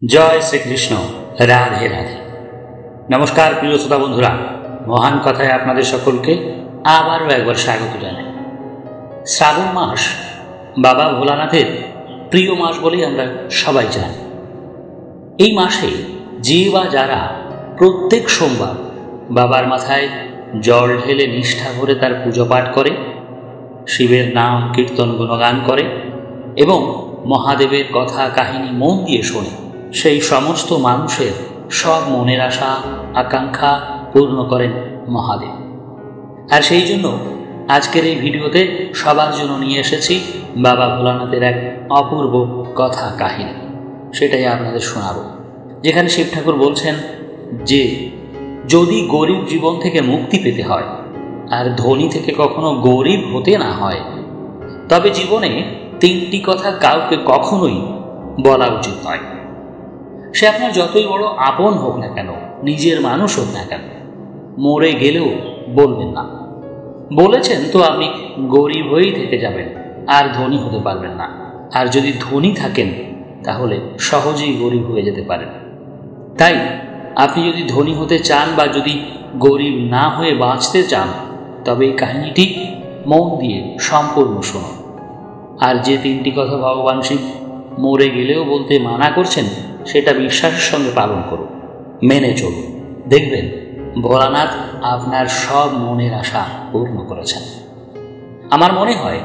জয় শ্রীকৃষ্ণ। রাধে রাধে। নমস্কার প্রিয় শ্রোতা বন্ধুরা, মহান কথায় আপনাদের সকলকে আবারও একবার স্বাগত জানাই। শ্রাবণ মাস বাবা ভোলানাথের প্রিয় মাস বলেই আমরা সবাই জানি। এই মাসে যে বা যারা প্রত্যেক সোমবার বাবার মাথায় জল ঢেলে নিষ্ঠা ভরে তার পুজো পাঠ করে, শিবের নাম কীর্তন গুণগান করে এবং মহাদেবের কথা কাহিনী মন দিয়ে শোনে, সেই সমস্ত মানুষের সব মনের আশা আকাঙ্ক্ষা পূর্ণ করেন মহাদেব। আর সেই জন্য আজকের এই ভিডিওতে সবার জন্য নিয়ে এসেছি বাবা ভোলানাথের এক অপূর্ব কথা কাহিনী। সেটাই আপনাদের শোনাব, যেখানে শিব ঠাকুর বলছেন যে যদি গরিব জীবন থেকে মুক্তি পেতে হয় আর ধনী থেকে কখনো গরিব হতে না হয়, তবে জীবনে তিনটি কথা কাউকে কখনোই বলা উচিত নয়। সে আপনার যতই বড় আপন হোক না কেন, নিজের মানুষ হোক না কেন, মরে গেলেও বলবেন না। বলেছেন তো আপনি গরিব হয়েই থেকে যাবেন, আর ধনী হতে পারবেন না। আর যদি ধনী থাকেন তাহলে সহজেই গরিব হয়ে যেতে পারেন। তাই আপনি যদি ধনী হতে চান বা যদি গরিব না হয়ে বাঁচতে চান, তবে এই কাহিনীটি মন দিয়ে সম্পূর্ণ শুনুন। আর যে তিনটি কথা ভগবান শিব মরে গেলেও বলতে মানা করছেন, সেটা বিশ্বাসের সঙ্গে পালন করুন, মেনে চলুন। দেখবেন ভোলানাথ আপনার সব মনের আশা পূর্ণ করেছেন। আমার মনে হয়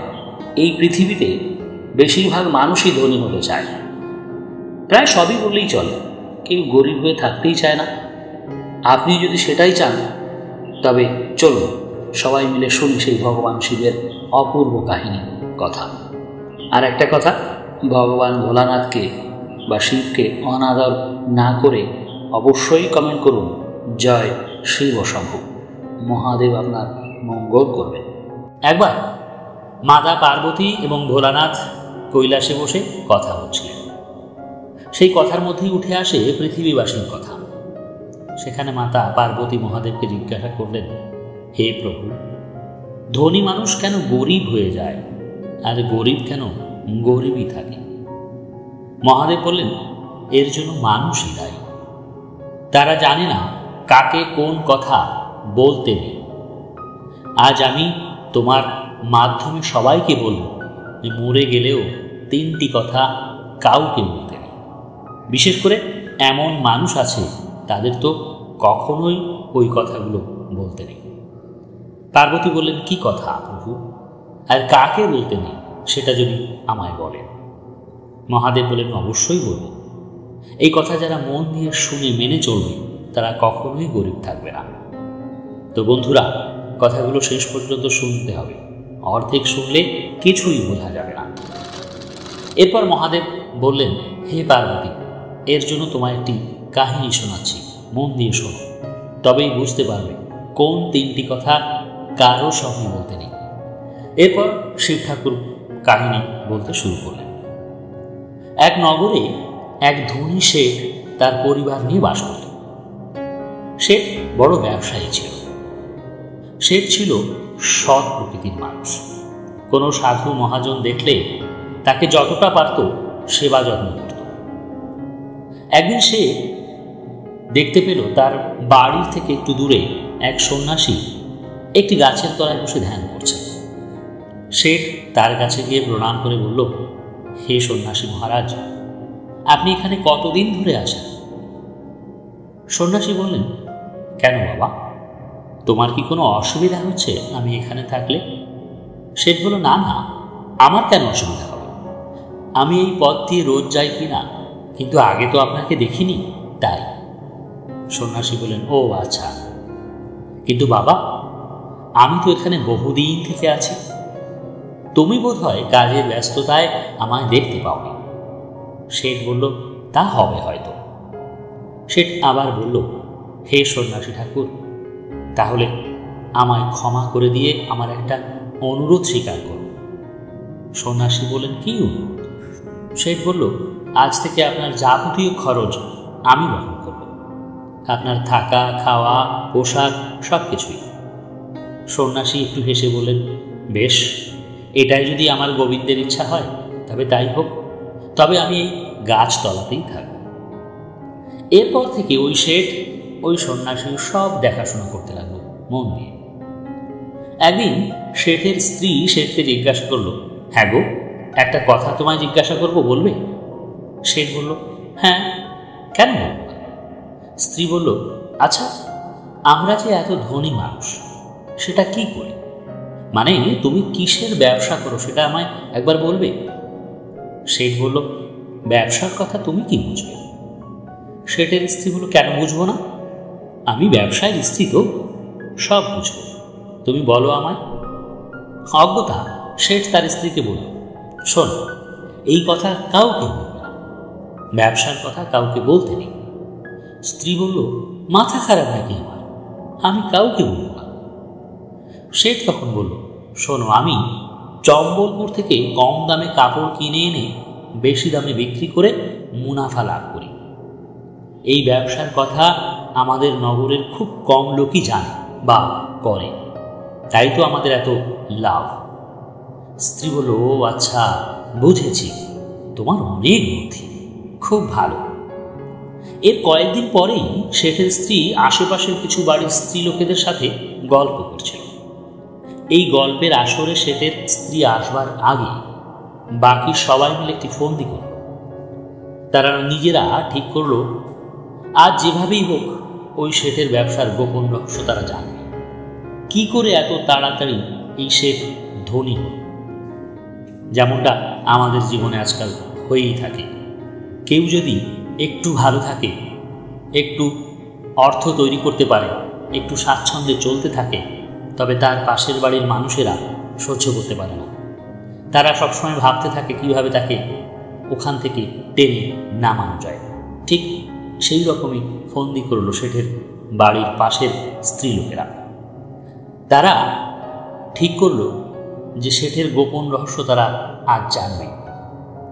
এই পৃথিবীতে বেশিরভাগ মানুষই ধনী হতে চায়। প্রায় সবই বললেই চলে, কেউ গরিব হয়ে থাকতেই চায় না। আপনি যদি সেটাই চান, তবে চলুন সবাই মিলে শুনি সেই ভগবান শিবের অপূর্ব কাহিনী কথা। আর একটা কথা, ভগবান ভোলানাথকে বা শিবকে অনাদর না করে অবশ্যই কমেন্ট করুন জয় শিব শম্ভু। মহাদেব আপনার মঙ্গল করবেন। একবার মাতা পার্বতী এবং ভোলানাথ কৈলাসে বসে কথা বলছিলেন। সেই কথার মধ্যেই উঠে আসে পৃথিবীবাসীর কথা। সেখানে মাতা পার্বতী মহাদেবকে জিজ্ঞাসা করলেন, হে প্রভু, ধনী মানুষ কেন গরিব হয়ে যায় আর গরিব কেন গরিবই থাকে? মহাদেব বললেন, এর জন্য মানুষই দায়ী। তারা জানে না কাকে কোন কথা বলতে নেই। আজ আমি তোমার মাধ্যমে সবাইকে বলব যে মরে গেলেও তিনটি কথা কাউকে বলতে নেই। বিশেষ করে এমন মানুষ আছে, তাদের তো কখনোই ওই কথাগুলো বলতে নেই। পার্বতী বললেন, কি কথা প্রভু, আর কাকে বলতে নেই সেটা যদি আমায় বলেন। মহাদেব বলেন, অবশ্যই বলব। এই কথা যারা মন দিয়ে শুনে মেনে চলবে, তারা কখনোই গরিব থাকবে না। তো বন্ধুরা, কথাগুলো শেষ পর্যন্ত শুনতে হবে, অর্ধেক শুনলে কিছুই বোঝা যাবে না। এরপর মহাদেব বললেন, হে পার্বতী, এর জন্য তোমায় একটি কাহিনী শোনাচ্ছি, মন দিয়ে শোনো, তবেই বুঝতে পারবে কোন তিনটি কথা কারো সঙ্গে বলতে নেই। এরপর শিব ঠাকুর কাহিনী বলতে শুরু করলেন। এক নগরে এক ধনী শেঠ তার পরিবার নিয়ে বাস করত। শেঠ বড় ব্যবসায়ী ছিল। শেঠ ছিল সৎ প্রকৃতির মানুষ। কোনো সাধু মহাজন দেখলে তাকে যতটা পারত সেবা যত্ন করত। একদিন সে দেখতে পেল তার বাড়ির থেকে একটু দূরে এক সন্ন্যাসী একটি গাছের তলায় বসে ধ্যান করছে। শেঠ তার কাছে গিয়ে প্রণাম করে বলল, হে সন্ন্যাসী মহারাজ, আপনি এখানে কতদিন ধরে আছেন? সন্ন্যাসী বললেন, কেন বাবা, তোমার কি কোনো অসুবিধা হচ্ছে আমি এখানে থাকলে? শেঠ বলল, না না, আমার কেন অসুবিধা হবে? আমি এই পথ দিয়ে রোজ যাই কিনা, কিন্তু আগে তো আপনাকে দেখিনি, তাই। সন্ন্যাসী বললেন, ও আচ্ছা, কিন্তু বাবা, আমি তো এখানে বহুদিন থেকে আছি। তুমি বোধহয় কাজের ব্যস্ততায় আমায় দেখতে পাওনি। শেঠ বলল, তা হবে হয়তো। শেঠ আবার বলল, হে সন্ন্যাসী ঠাকুর, তাহলে আমায় ক্ষমা করে দিয়ে আমার একটা অনুরোধ স্বীকার করুন। সন্ন্যাসী বললেন, কি অনুরোধ? শেঠ বলল, আজ থেকে আপনার যাবতীয় খরচ আমি বহন করব, আপনার থাকা খাওয়া পোশাক সব কিছুই। সন্ন্যাসী একটু হেসে বললেন, বেশ, এটাই যদি আমার গোবিন্দের ইচ্ছা হয় তবে তাই হোক, তবে আমি এই গাছতলাতেই থাকব। এরপর থেকে ওই শেঠ ওই সন্ন্যাসী সব দেখাশোনা করতে লাগলো মন দিয়ে। একদিন শেঠের স্ত্রী শেঠকে জিজ্ঞাসা করলো, হ্যাঁ গো, একটা কথা তোমায় জিজ্ঞাসা করবো, বলবে? শেঠ বলল, হ্যাঁ, কেন বলবো না? স্ত্রী বলল, আচ্ছা, আমরা যে এত ধনী মানুষ, সেটা কি করে, মানে তুমি কিসের ব্যবসা করো সেটা আমায় একবার বলবে? শেঠ বলল, ব্যবসার কথা তুমি কি বুঝবে? শেঠের স্ত্রী বলল, কেন বুঝবো না? আমি ব্যবসায়ের স্ত্রী, তো সব বুঝবো, তুমি বলো আমায়। অজ্ঞতা শেঠ তার স্ত্রীকে বলল, শোন, এই কথা কাউকে বলবে না, ব্যবসার কথা কাউকে বলতে নেই। স্ত্রী বলল, মাথা খারাপ নাকি আমার, আমি কাউকে বলব না। শেঠ তখন বলল, শোনো, আমি চম্বলপুর থেকে কম দামে কাপড় কিনে এনে বেশি দামে বিক্রি করে মুনাফা লাভ করি। এই ব্যবসার কথা আমাদের নগরের খুব কম লোকই জানে বা করে, তাই তো আমাদের এত লাভ। স্ত্রী বলল, ও আচ্ছা, বুঝেছি, তোমার অনেক বুদ্ধি, খুব ভালো। এর কয়েকদিন পরেই শেঠের স্ত্রী আশেপাশের কিছু বাড়ির স্ত্রী লোকেদের সাথে গল্প করছিল। এই গল্পের আসরে শেঠের স্ত্রী আসবার আগে বাকি সবাই মিলে একটি ফন্দি করল। তারা নিজেরা ঠিক করল, আজ যেভাবেই হোক ওই শেঠের ব্যবসার গোপন রহস্য তারা জানবে। কি করে এত তাড়াতাড়ি এই শেঠ ধনী হল? যেমনটা আমাদের জীবনে আজকাল হয়েই থাকে, কেউ যদি একটু ভালো থাকে, একটু অর্থ তৈরি করতে পারে, একটু স্বাচ্ছন্দ্যে চলতে থাকে, তবে তার পাশের বাড়ির মানুষেরা সহ্য করতে পারে না। তারা সবসময় ভাবতে থাকে কিভাবে তাকে ওখান থেকে টেনে নামানো যায়। ঠিক সেই রকমই ফন্দি করল শেঠের বাড়ির পাশের স্ত্রী লোকেরা। তারা ঠিক করল যে শেঠের গোপন রহস্য তারা আজ জানবে।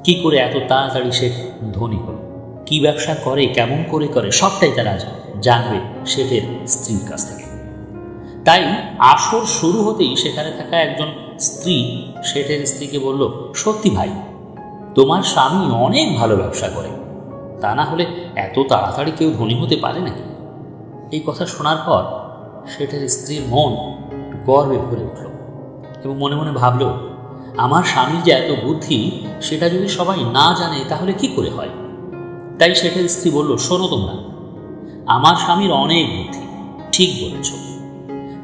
কি করে এত তাড়াতাড়ি শেঠ ধনী হল, কি ব্যবসা করে, কেমন করে করে, সবটাই তারা জানবে শেঠের স্ত্রীর কাছ থেকে। তাই আসর শুরু হতেই সেখানে থাকা একজন স্ত্রী শেঠের স্ত্রীকে বলল, সত্যি ভাই, তোমার স্বামী অনেক ভালো ব্যবসা করে, তা না হলে এত তাড়াতাড়ি কেউ ধনী হতে পারে নাকি? এই কথা শোনার পর শেঠের স্ত্রীর মন গর্বে ভরে উঠল এবং মনে মনে ভাবল, আমার স্বামীর যে এত বুদ্ধি, সেটা যদি সবাই না জানে তাহলে কি করে হয়? তাই শেঠের স্ত্রী বলল, শোনো তোমরা, আমার স্বামীর অনেক বুদ্ধি, ঠিক বলেছ,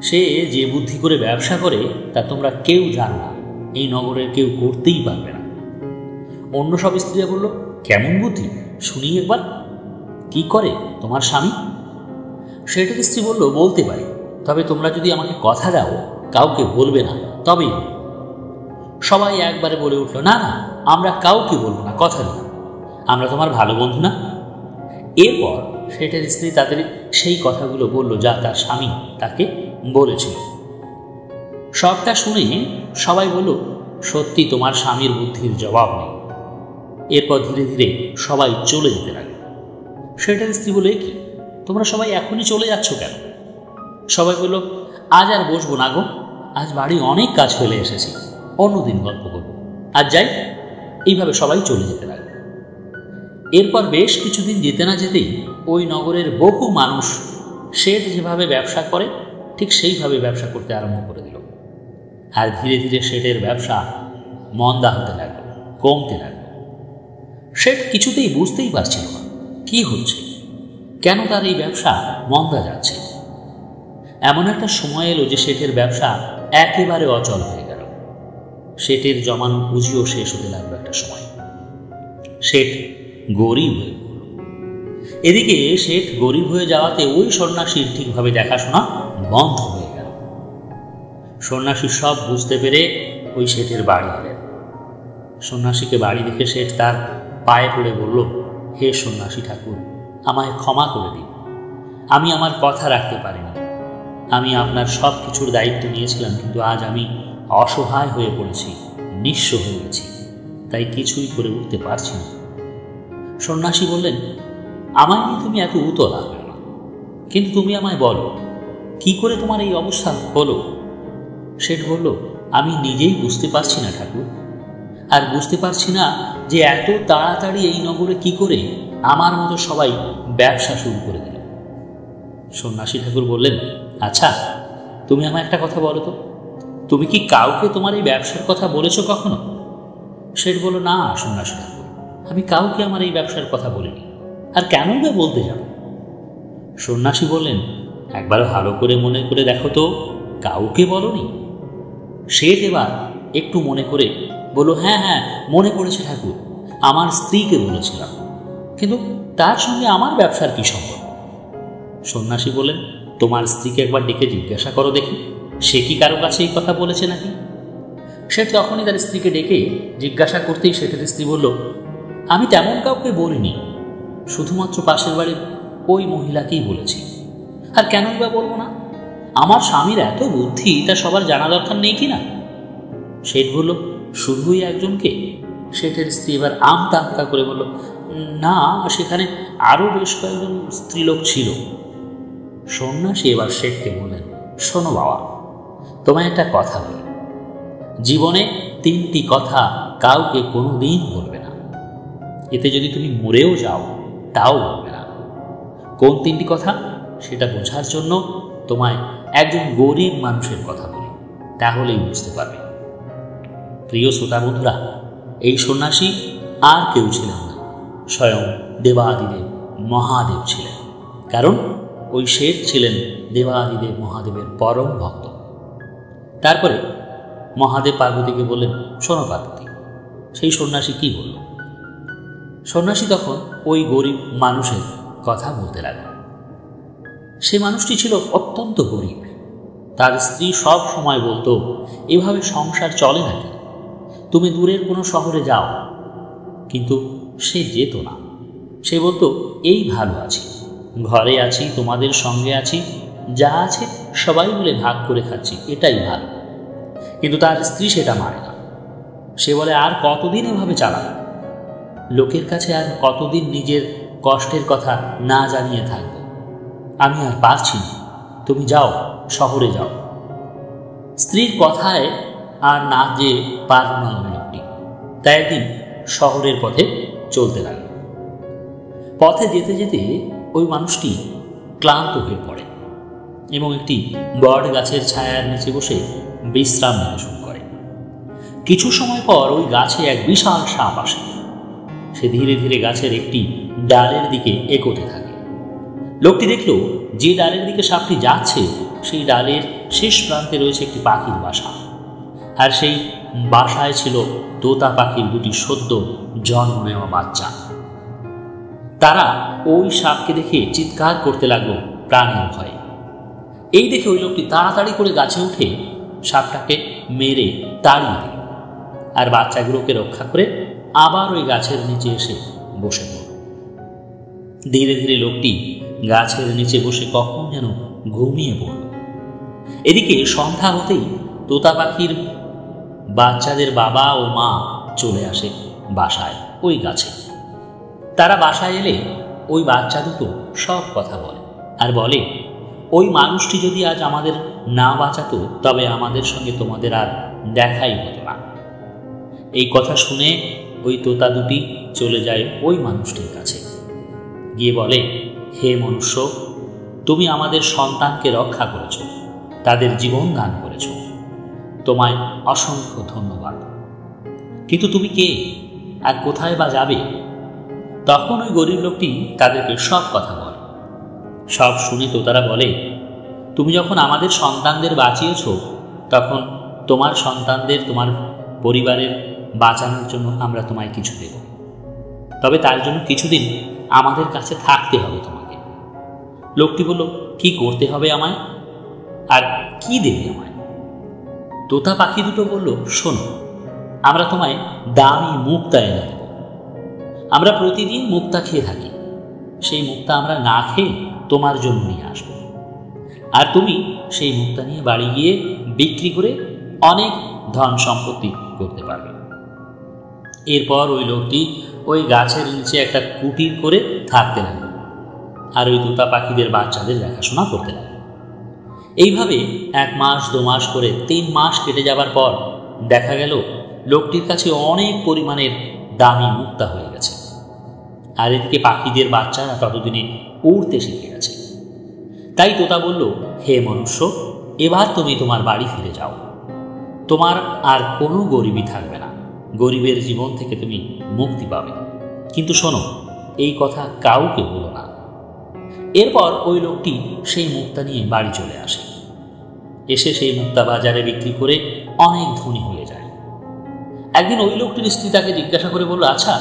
সে যে বুদ্ধি করে ব্যবসা করে তা তোমরা কেউ জানো না, এই নগরের কেউ করতেই পারবে না। অন্য সব স্ত্রীরা বলল, কেমন বুদ্ধি, শুনি একবার, কি করে তোমার স্বামী? শেঠের স্ত্রী বলল, বলতে পারি, তবে তোমরা যদি আমাকে কথা দাও কাউকে বলবে না, তবেই। সবাই একবারে বলে উঠল, না না, আমরা কাউকে বলবো না, কথা দিলাম, আমরা তোমার ভালো বন্ধু না? এরপর শেঠের স্ত্রী তাদের সেই কথাগুলো বলল যা তার স্বামী তাকে বলেছিল। সবটা শুনে সবাই বলল, সত্যি তোমার স্বামীর বুদ্ধির জবাব নেই। এরপর ধীরে ধীরে সবাই চলে যেতে লাগলো। শেঠের স্ত্রী বলে, কি তোমরা সবাই এখনই চলে যাচ্ছ কেন? সবাই বলল, আজ আর বসবো না গো, আজ বাড়ি অনেক কাজ ফেলে এসেছি, অন্যদিন গল্প করবো, আজ যাই। এইভাবে সবাই চলে যেতে লাগলো। এরপর বেশ কিছুদিন যেতে না যেতেই ওই নগরের বহু মানুষ শেঠ যেভাবে ব্যবসা করে ঠিক সেইভাবে ব্যবসা করতে আরম্ভ করে দিল। আর ধীরে ধীরে শেঠের ব্যবসা মন্দা হতে লাগলো, কমতে লাগলো। শেঠ কিছুতেই বুঝতেই পারছিল না কি হচ্ছে, কেন তার এই ব্যবসা মন্দা যাচ্ছে। এমন একটা সময় এলো যে শেঠের ব্যবসা একেবারে অচল হয়ে গেল। শেঠের জমানো পুঁজিও শেষ হতে লাগলো একটা সময়। শেঠ গরিব হয়ে পড়ল। এদিকে শেঠ গরিব হয়ে যাওয়াতে ওই সন্ন্যাসীর ঠিকভাবে দেখাশোনা বন্ধ হয়ে গেল। সন্ন্যাসী সব বুঝতে পেরে ওই শেঠের বাড়ি এলেন। সন্ন্যাসীকে বাড়ি দেখে শেঠ তার পায়ে পড়ে বলল, হে সন্ন্যাসী ঠাকুর, আমায় ক্ষমা করে দিন, আমি আমার কথা রাখতে পারিনি। আমি আপনার সব কিছুর দায়িত্ব নিয়েছিলাম, কিন্তু আজ আমি অসহায় হয়ে পড়েছি, নিঃস্ব হয়ে গেছি, তাই কিছুই করে উঠতে পারছি না। সন্ন্যাসী বললেন, আমায় নিয়ে তুমি এত উতলা হও না, কিন্তু তুমি আমায় বলো কি করে তোমার এই অবস্থা হলো? শেঠ বলল, আমি নিজেই বুঝতে পারছি না ঠাকুর, আর বুঝতে পারছি না যে এত তাড়াতাড়ি এই নগরে কি করে আমার মতো সবাই ব্যবসা শুরু করে দিল। সন্ন্যাসী ঠাকুর বললেন, আচ্ছা তুমি আমার একটা কথা বলো তো, তুমি কি কাউকে তোমার এই ব্যবসার কথা বলেছো কখনো? শেঠ বলল, না সন্ন্যাসী ঠাকুর, আমি কাউকে আমার এই ব্যবসার কথা বলিনি, আর কেনই বা বলতে যাব? সন্ন্যাসী বললেন, একবার ভালো করে মনে করে দেখো তো, কাউকে বলনি? শেঠ এবার একটু মনে করে বলল, হ্যাঁ হ্যাঁ মনে পড়েছে ঠাকুর, আমার স্ত্রীকে বলেছিলাম, কিন্তু তার সঙ্গে আমার ব্যবসার কি সম্পর্ক? সন্ন্যাসী বললেন, তোমার স্ত্রীকে একবার ডেকে জিজ্ঞাসা করো দেখি, সে কি কারো কাছে এই কথা বলেছে নাকি? শেঠ তখনই তার স্ত্রীকে ডেকে জিজ্ঞাসা করতেই শেঠের স্ত্রী বলল, আমি তেমন কাউকে বলিনি, শুধুমাত্র পাশের বাড়ির ওই মহিলাকেই বলেছি, আর কেনই বা বলবো না? আমার স্বামীর এত বুদ্ধি, তা সবার জানা দরকার নেই কি না? শেঠ বলল, শুধুই একজনকে? শেঠের স্ত্রী এবার আমতা আমতা করে বলল, না, সেখানে আরও বেশ কয়েকজন স্ত্রীলোক ছিল। সন্ন্যাসী এবার শেঠকে বললেন, শোনো বাবা, তোমায় একটা কথা বলি, জীবনে 3টি কথা কাউকে কোনোদিন বলবে না, এতে যদি তুমি মরেও যাও তাও বলবে না। কোন 3টি কথা সেটা বোঝার জন্য তোমায় একজন গরিব মানুষের কথা বলি, তাহলেই বুঝতে পারবে। প্রিয় শ্রোতা বন্ধুরা, এই সন্ন্যাসী আর কেউ ছিলেন না, স্বয়ং দেবাদিদেব মহাদেব ছিলেন, কারণ ওই শেঠ ছিলেন দেবাদিদেব মহাদেবের পরম ভক্ত। তারপরে মহাদেব পার্বতীকে বললেন, শোনো পার্বতী, সেই সন্ন্যাসী কি বলল? সন্ন্যাসী তখন ওই গরিব মানুষের কথা বলতে লাগল। সে মানুষটি ছিল অত্যন্ত গরিব, তার স্ত্রী সব সময় বলতো, এভাবে সংসার চলে নাকি, তুমি দূরের কোনো শহরে যাও। কিন্তু সে যেত না, সে বলতো, এই ভালো আছি, ঘরে আছি, তোমাদের সঙ্গে আছি, যা আছে সবাই মিলে ভাগ করে খাচ্ছি, এটাই ভালো। কিন্তু তার স্ত্রী সেটা মানে না, সে বলে, আর কতদিন এভাবে চালাবে, লোকের কাছে আর কতদিন নিজের কষ্টের কথা না জানিয়ে থাকবো, আমি আর পারছি না, তুমি যাও, শহরে যাও। স্ত্রীর কথায় আর না যে পারল না ওই লোকটি, তাই একদিন শহরের পথে চলতে লাগলো। পথে যেতে যেতে ওই মানুষটি ক্লান্ত হয়ে পড়ে এবং একটি বট গাছের ছায়ার নিচে বসে বিশ্রাম নিতে শুরু করে। কিছু সময় পর ওই গাছে এক বিশাল সাপ আসে। সে ধীরে ধীরে গাছের একটি ডালের দিকে এগোতে থাকে। লোকটি দেখল, যে ডালের দিকে সাপটি যাচ্ছে সেই ডালের শেষ প্রান্তে রয়েছে একটি পাখির বাসা, আর সেই বাসায় ছিল তোতা পাখির 2টি সদ্য জন্ম নেওয়া বাচ্চা। তারা ওই সাপকে দেখে চিৎকার করতে লাগলো প্রাণের ভয়ে। এই দেখে ওই লোকটি তাড়াতাড়ি করে গাছে উঠে সাপটাকে মেরে তাড়িয়ে দিল, আর বাচ্চাগুলোকে রক্ষা করে আবার ওই গাছের নিচে এসে বসে পড়ল। ধীরে ধীরে লোকটি গাছের নিচে বসে কখন যেন ঘুমিয়ে পড়ল। এদিকে সন্ধ্যা হতেই তোতা পাখির বাচ্চাদের বাবা ও মা চলে আসে বাসায় ওই গাছে। তারা বাসায় এলে ওই বাচ্চা দুটো সব কথা বলে, আর বলে, ওই মানুষটি যদি আজ আমাদের না বাঁচাতো তবে আমাদের সঙ্গে তোমাদের আর দেখাই হতো না। এই কথা শুনে ওই তোতা দুটি চলে যায় ওই মানুষটির কাছে, গিয়ে বলে, হে মনুষ্য, তুমি আমাদের সন্তানকে রক্ষা করেছ, তাদের জীবন দান করেছ, তোমায় অসংখ্য ধন্যবাদ। কিন্তু তুমি কে আর কোথায় বা যাবে? তখন ওই গরিব লোকটি তাদেরকে সব কথা বলে। সব শুনে তোতারা বলে, তুমি যখন আমাদের সন্তানদের বাঁচিয়েছ, তখন তোমার সন্তানদের, তোমার পরিবারের বাঁচানোর জন্য আমরা তোমায় কিছু দেব, তবে তার জন্য কিছুদিন আমাদের কাছে থাকতে হবে তোমাকে। লোকটি বলল, কি করতে হবে আমায়, আর কি দেবে আমায়? তোতা পাখি দুটো বলল, শোনো, আমরা তোমায় দামি মুক্তা এনে দেব। আমরা প্রতিদিন মুক্তা খেয়ে থাকি, সেই মুক্তা আমরা না খেয়ে তোমার জন্য নিয়ে আসব, আর তুমি সেই মুক্তা নিয়ে বাড়ি গিয়ে বিক্রি করে অনেক ধন সম্পত্তি করতে পারবে। এরপর ওই লোকটি ওই গাছের নিচে একটা কুটির করে থাকতে লাগলো, আর ওই তোতা পাখিদের বাচ্চাদের দেখাশোনা করতে লাগলো। এইভাবে 1 মাস 2 মাস করে 3 মাস কেটে যাবার পর দেখা গেল লোকটির কাছে অনেক পরিমাণের দামি মুক্তা হয়ে গেছে। আর এদিকে পাখিদের বাচ্চারা ততদিনে উড়তে শিখে গেছে। তাই তোতা বলল, হে মনুষ্য, এবার তুমি তোমার বাড়ি ফিরে যাও। তোমার আর কোনো গরিবই থাকবে না, গরিবের জীবন থেকে তুমি মুক্তি পাবে। কিন্তু শোনো, এই কথা কাউকে বলো না। এরপর ওই লোকটি সেই মুক্তা নিয়ে বাড়ি চলে আসে। এসে সেই মুক্তা বাজারে বিক্রি করে অনেক ধনী হয়ে যায়। একদিন ওই লোকটির স্ত্রী তাকে জিজ্ঞাসা করে বলল, আচ্ছা,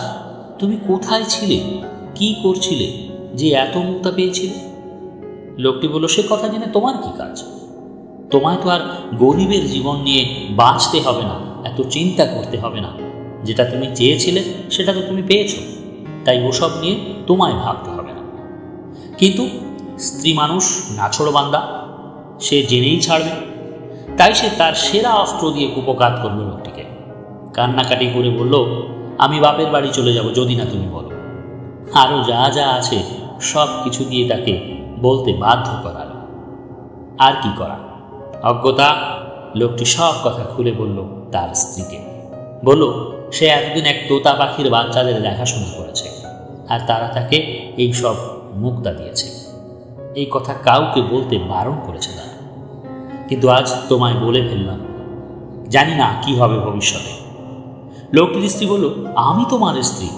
তুমি কোথায় ছিলে, কি করছিলে যে এত মুক্তা পেয়েছিলে? লোকটি বলল, সে কথা জেনে তোমার কি কাজ? তোমায় তো আর গরিবের জীবন নিয়ে বাঁচতে হবে না, এত চিন্তা করতে হবে না। যেটা তুমি চেয়েছিলে সেটা তো তুমি পেয়েছো, তাই ওসব নিয়ে তোমায় ভাবতে হবে না। কিন্তু স্ত্রী মানুষ নাছোড়বান্দা, সে জেনেই ছাড়বে। তাই সে তার সেরা অস্ত্র দিয়ে কুপঘাত করল লোকটিকে। কান্নাকাটি করে বলল, আমি বাপের বাড়ি চলে যাব যদি না তুমি বলো। আরও যা যা আছে সব কিছু দিয়ে তাকে বলতে বাধ্য করালো। আর কি করা, অজ্ঞতা। লোকটি সব কথা খুলে বলল তার স্ত্রীকে। বলল, সে একদিন এক তোতা পাখির বাচ্চাদের দেখাশোনা করেছে, আর তারা তাকে এই সব মুক্তা দিয়েছে। এই কথা কাউকে বলতে বারণ করেছে তারা, কিন্তু আজ তোমায় বলে ফেললাম, জানি না কি হবে ভবিষ্যতে। লোকটির স্ত্রী বলল, আমি তোমার স্ত্রী,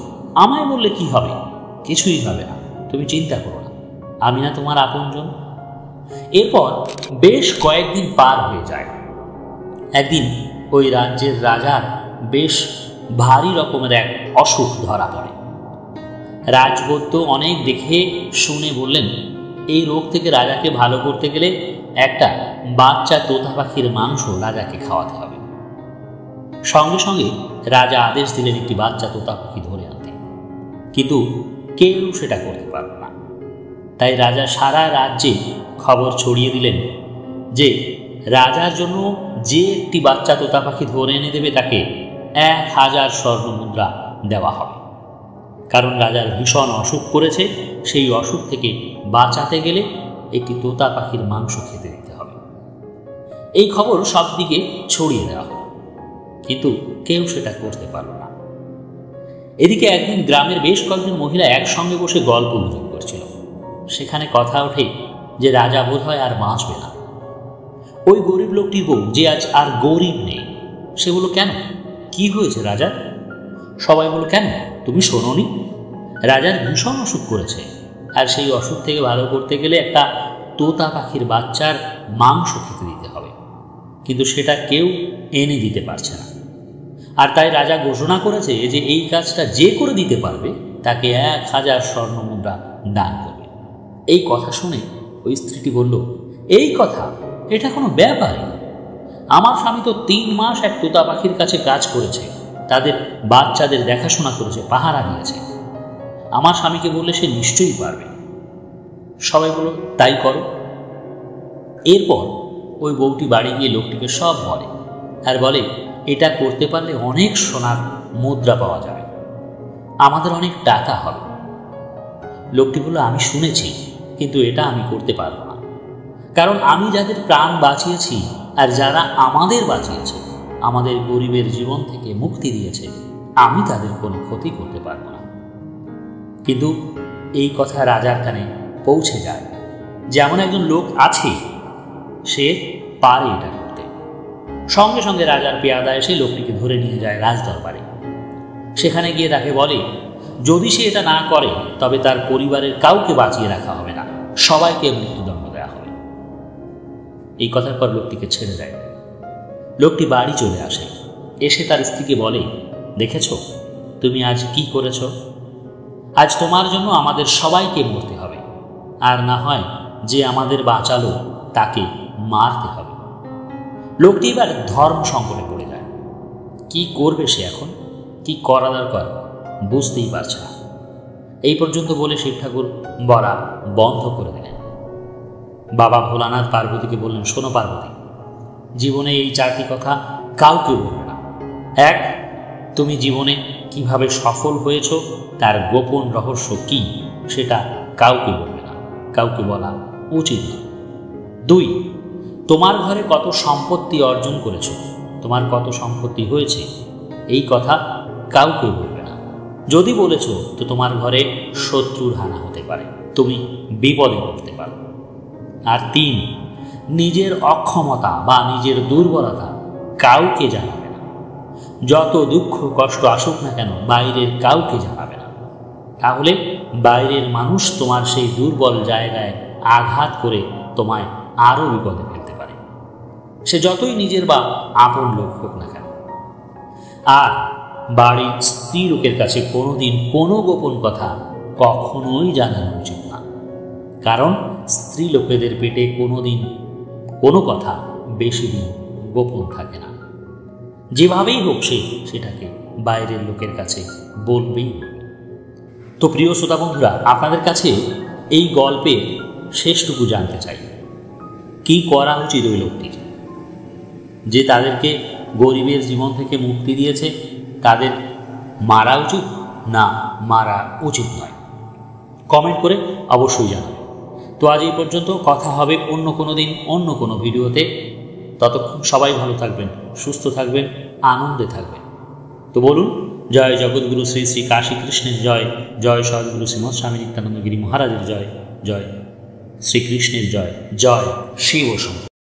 আমায় বললে কি হবে? কিছুই হবে না, তুমি চিন্তা করো না, আমি না তোমার আপনজন? এরপর বেশ কয়েকদিন পার হয়ে যায়। একদিন ওই রাজ্যের রাজার বেশ ভারী রকমের এক অসুখ ধরা পড়ে। রাজবৈদ্য অনেক দেখে শুনে বললেন, এই রোগ থেকে রাজাকে ভালো করতে গেলে একটা বাচ্চা তোতা পাখির মাংস রাজাকে খাওয়াতে হবে। সঙ্গে সঙ্গে রাজা আদেশ দিলেন একটি বাচ্চা তোতা পাখি ধরে আনতে, কিন্তু কেউ সেটা করতে পারল না। তাই রাজা সারা রাজ্যে খবর ছড়িয়ে দিলেন যে রাজার জন্য যে একটি বাচ্চা তোতা পাখি ধরে এনে দেবে তাকে 1000 স্বর্ণ মুদ্রা দেওয়া হবে। কারণ রাজার ভীষণ অসুখ করেছে, সেই অসুখ থেকে বাঁচাতে গেলে একটি তোতা পাখির মাংস খেতে দিতে হবে। এই খবর সব দিকে ছড়িয়ে দেওয়া হলো, কিন্তু কেউ সেটা করতে পারল না। এদিকে একদিন গ্রামের বেশ কয়েকজন মহিলা একসঙ্গে বসে গল্প গুজব করছিল। সেখানে কথা ওঠে যে রাজা বোধ হয় আর বাঁচবে না। ওই গরিব লোকটির বউ, যে আজ আর গরিব নেই, সে বলল, কেন, কি হয়েছে রাজা? সবাই বলল, কেন, তুমি শোনোনি? রাজার ভীষণ অসুখ করেছে, আর সেই অসুখ থেকে ভালো করতে গেলে একটা তোতা পাখির বাচ্চার মাংস খেতে দিতে হবে, কিন্তু সেটা কেউ এনে দিতে পারছে না। আর তাই রাজা ঘোষণা করেছে যে এই কাজটা যে করে দিতে পারবে তাকে 1000 স্বর্ণ মুদ্রা দান করবে। এই কথা শুনে ওই স্ত্রীটি বলল, এই কথা, এটা কোনো ব্যাপারই না। আমার স্বামী তো 3 মাস এক তোতা পাখির কাছে কাজ করেছে, তাদের বাচ্চাদের দেখাশোনা করেছে, পাহারা দিয়েছে। আমার স্বামীকে বললে সে নিশ্চয়ই পারবে। সবাই বলল, তাই করো। এরপর ওই বউটি বাড়ি গিয়ে লোকটিকে সব বলে, আর বলে, এটা করতে পারলে অনেক সোনার মুদ্রা পাওয়া যাবে, আমাদের অনেক টাকা হবে। লোকটি বলল, আমি শুনেছি, কিন্তু এটা আমি করতে পারবো না, কারণ আমি যাদের প্রাণ বাঁচিয়েছি আর যারা আমাদের বাঁচিয়েছে, আমাদের গরিবের জীবন থেকে মুক্তি দিয়েছে, আমি তাদের কোনো ক্ষতি করতে পারবো না। কিন্তু এই কথা রাজার কানে পৌঁছে যায় যে এমন একজন লোক আছে, সে পারে এটা করতে। সঙ্গে সঙ্গে রাজার পেয়াদা এসে লোকটিকে ধরে নিয়ে যায় রাজদরবারে। সেখানে গিয়ে তাকে বলে, যদি সে এটা না করে তবে তার পরিবারের কাউকে বাঁচিয়ে রাখা হবে না, সবাইকে মৃত্যুদণ্ড দেওয়া হবে। এই কথার পর লোকটিকে ছেড়ে দেয়। লোকটি বাড়ি চলে আসে, এসে তার স্ত্রীকে বলে, দেখেছ তুমি আজ কি করেছ? আজ তোমার জন্য আমাদের সবাইকে মরতে হবে, আর না হয় যে আমাদের বাঁচালো তাকে মারতে হবে। লোকটি এবার ধর্ম সংকটে পড়ে যায়। কি করবে সে এখন, কি করা দরকার বুঝতেই পারছে না। এই পর্যন্ত বলে শিব ঠাকুর বলা বন্ধ করে দিলেন। বাবা ভোলানাথ পার্বতীকে বললেন, শোনো পার্বতী, জীবনে এই 4টি কথা কাউকে বলবে না। 1, তুমি জীবনে কিভাবে সফল হয়েছ তার গোপন রহস্য কি সেটা কাউকে বলবে না, কাউকে বলা উচিত না। 2, তোমার ঘরে কত সম্পত্তি অর্জন করেছ, তোমার কত সম্পত্তি হয়েছে, এই কথা কাউকে বলবে না। যদি বলেছ তো তোমার ঘরে শত্রুর হানা হতে পারে, তুমি বিপদে পড়তে পারো। আর 3, নিজের অক্ষমতা বা নিজের দুর্বলতা কাউকে জানাবে না। যত দুঃখ কষ্ট আসুক না কেন বাইরের কাউকে জানাবে না, তাহলে বাইরের মানুষ তোমার সেই দুর্বল জায়গায় আঘাত করে তোমায় আরও বিপদে ফেলতে পারে, সে যতই নিজের বা আপন লোক হোক না কেন। আর বাড়ির স্ত্রী লোকের কাছে কোনোদিন কোনো গোপন কথা কখনোই জানানো উচিত না, কারণ স্ত্রী লোকেদের পেটে কোনোদিন কোনো কথা বেশি দিন গোপন থাকে না। যেভাবেই হোক সেটাকে বাইরের লোকের কাছে বলবেই। তো প্রিয় শ্রোতা বন্ধুরা, আপনাদের কাছে এই গল্পের শেষটুকু জানতে চাই, কি করা উচিত ওই লোকটির, যে তাদেরকে গরিবের জীবন থেকে মুক্তি দিয়েছে তাদের মারা উচিত না মারা উচিত নয়? কমেন্ট করে অবশ্যই জানাবেন। তো আজ এই পর্যন্ত, কথা হবে অন্য কোনো দিন অন্য কোনো ভিডিওতে। ততক্ষণ সবাই ভালো থাকবেন, সুস্থ থাকবেন, আনন্দে থাকবেন। তো বলুন, জয় জগৎগুরু শ্রী শ্রী কাশী কৃষ্ণের জয়, জয় সদ্গুরু শ্রীমৎ স্বামী নিত্যানন্দ গিরি মহারাজের জয়, জয় শ্রীকৃষ্ণের জয়, জয় শিব শম্ভু।